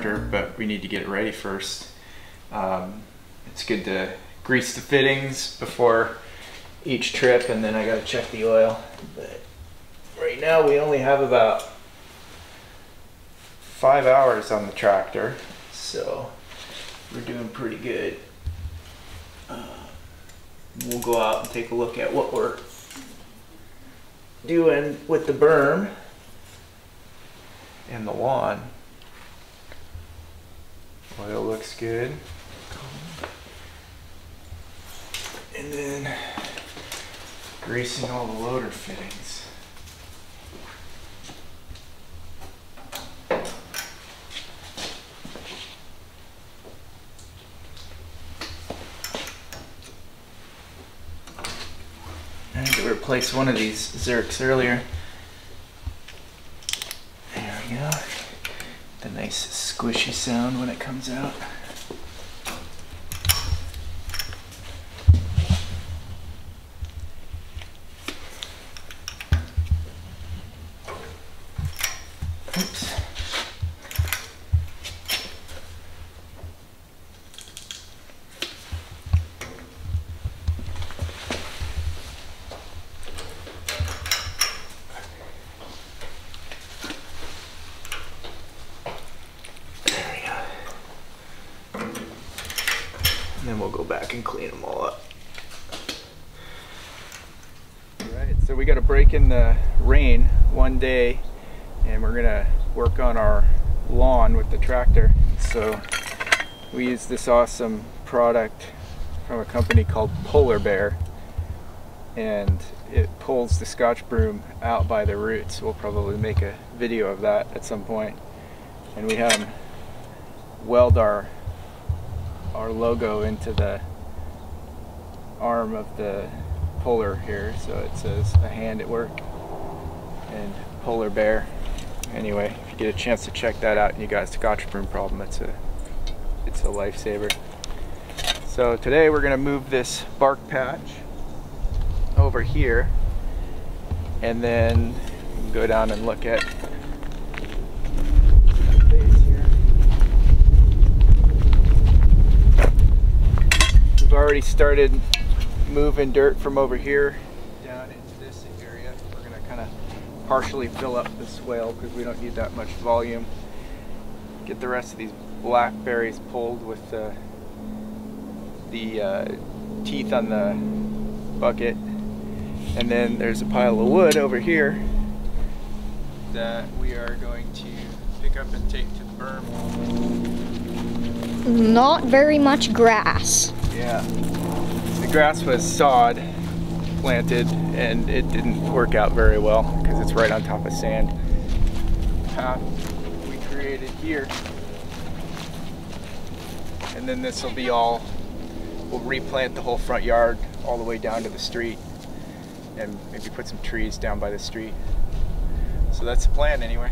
tractor, but we need to get it ready first. It's good to grease the fittings before each trip, and then I gotta check the oil. But right now we only have about 5 hours on the tractor, so we're doing pretty good. We'll go out and take a look at what we're doing with the berm and the lawn. Oil looks good. And then greasing all the loader fittings. I had to replace one of these Zerks earlier. There we go. The nice squishy sound when it comes out. Oops. And then we'll go back and clean them all up. Alright, so we got a break in the rain one day, and we're gonna work on our lawn with the tractor. So we use this awesome product from a company called Polar Bear, and it pulls the Scotch broom out by the roots. We'll probably make a video of that at some point. And we have them weld our logo into the arm of the Polar here, so it says "A hand at work" and Polar Bear. Anyway, if you get a chance to check that out and you got a Scotch broom problem, it's a lifesaver. So today we're gonna move this bark patch over here, and then go down and look at the base here. We've already started moving dirt from over here down into this area. We're gonna kind of partially fill up the swale because we don't need that much volume. Get the rest of these blackberries pulled with the teeth on the bucket. And then there's a pile of wood over here that we are going to pick up and take to the berm. Not very much grass. Yeah, the grass was sod planted and it didn't work out very well because it's right on top of sand. The path we created here, and then this will be all, we'll replant the whole front yard all the way down to the street, and maybe put some trees down by the street. So that's the plan anyway.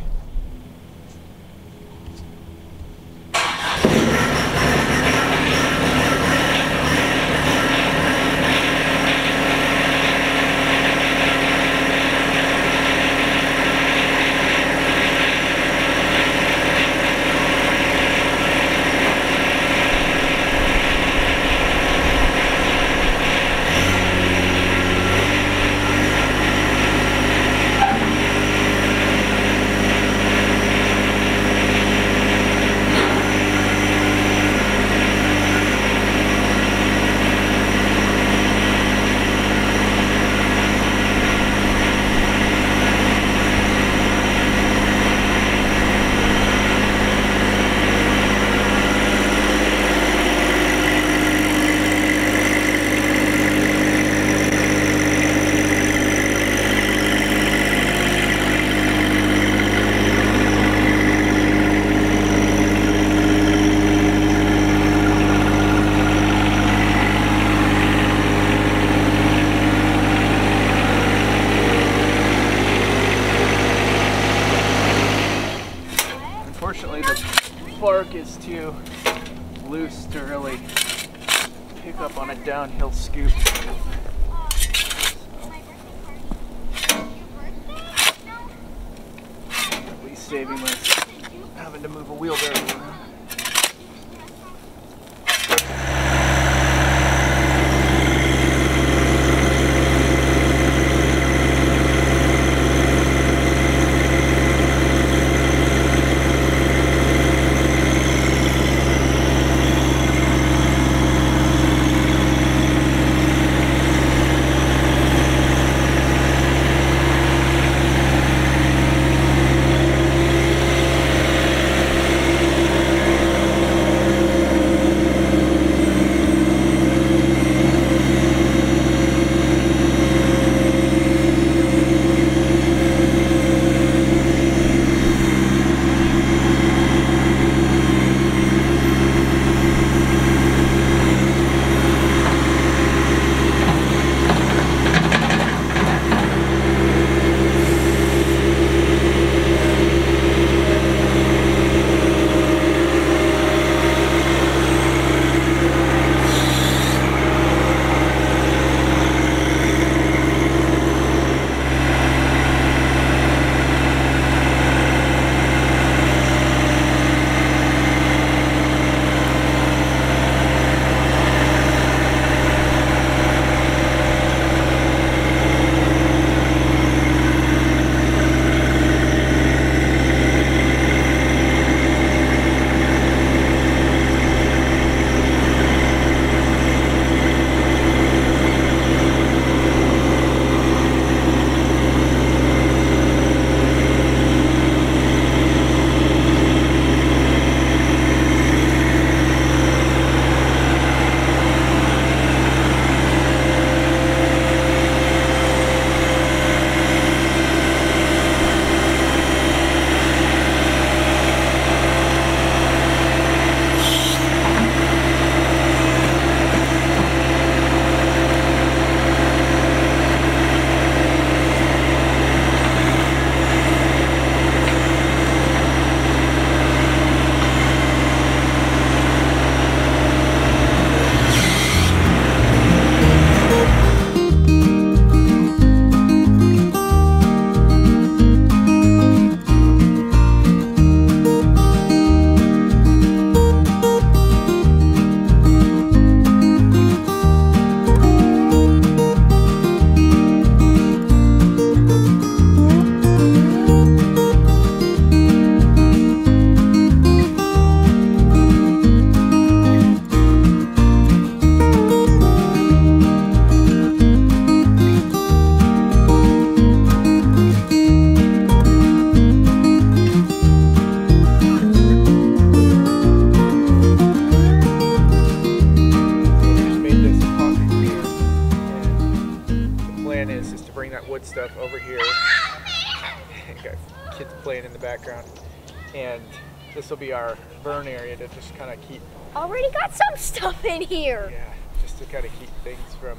Unfortunately, the bark is too loose to really pick up on a downhill scoop. So, at least saving us having to move a wheelbarrow around. plan is to bring that wood stuff over here. Got kids playing in the background. And this will be our burn area to just kind of keep... Already got some stuff in here. Yeah, just to kind of keep things from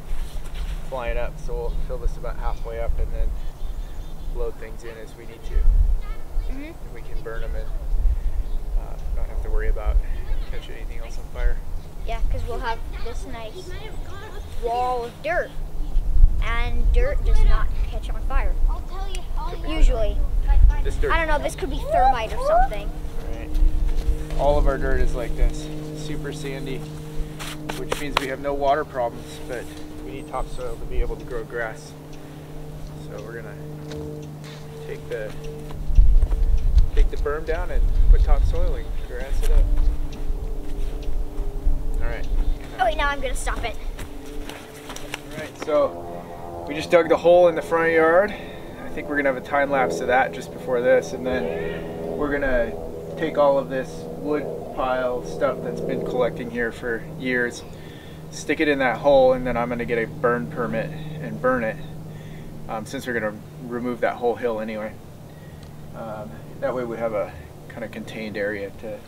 flying up. So we'll fill this about halfway up and then load things in as we need to. And we can burn them and not have to worry about catching anything else on fire. Yeah, because we'll have this nice wall of dirt. And dirt does not catch on fire. Usually. This dirt, I don't know, this could be thermite or something. right. All of our dirt is like this, super sandy, which means we have no water problems, but we need topsoil to be able to grow grass. So we're gonna take the berm down and put topsoil and grass it up. All right. Oh wait, now I'm gonna stop it. All right, so we just dug the hole in the front yard. I think we're gonna have a time lapse of that just before this, and then we're gonna take all of this wood pile stuff that's been collecting here for years, stick it in that hole, and then I'm gonna get a burn permit and burn it, since we're gonna remove that whole hill anyway. That way we have a kind of contained area to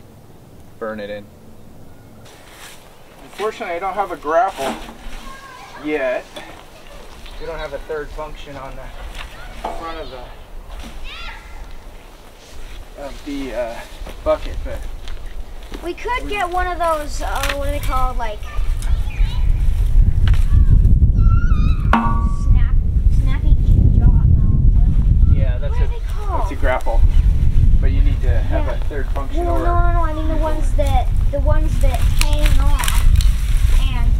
burn it in. Unfortunately, I don't have a grapple yet. We don't have a third function on the front of the bucket, but We could get one of those, what are they called, like, snappy jaw, no. yeah, that's What are they called? that's a grapple. But you need to have a third function. Well, or no, I mean the ones that hang off, and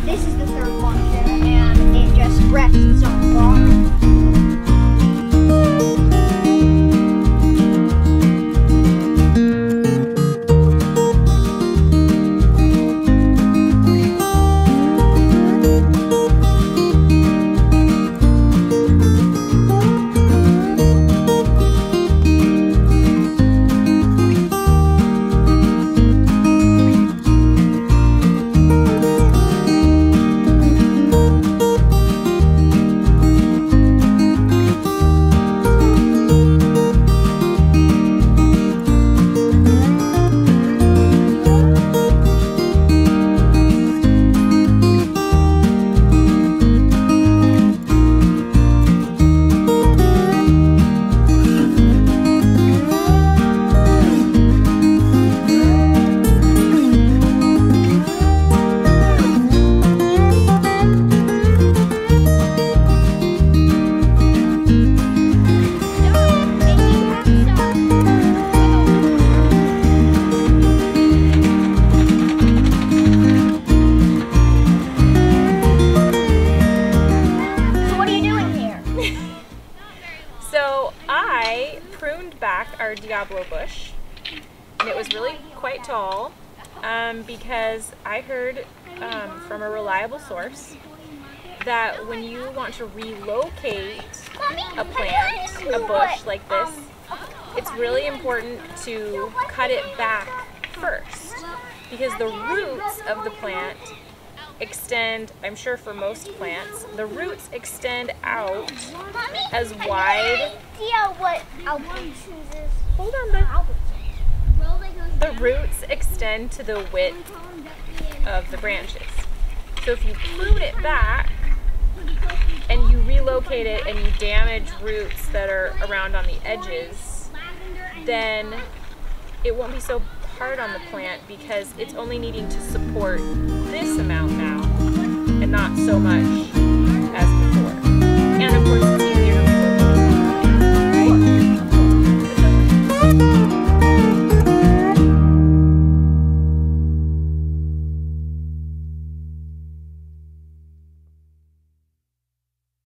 this is the third function, and it just rests on the bottom. Our Diablo bush, and it was really quite tall because I heard from a reliable source that when you want to relocate a plant, a bush like this, it's really important to cut it back first, because the roots of the plant extend, I'm sure for most plants, the roots extend out as wide. Hold on, bud. The roots extend to the width of the branches. So if you prune it back and you relocate it and you damage roots that are around on the edges, then it won't be so hard on the plant because it's only needing to support this amount now and not so much as before. And of course,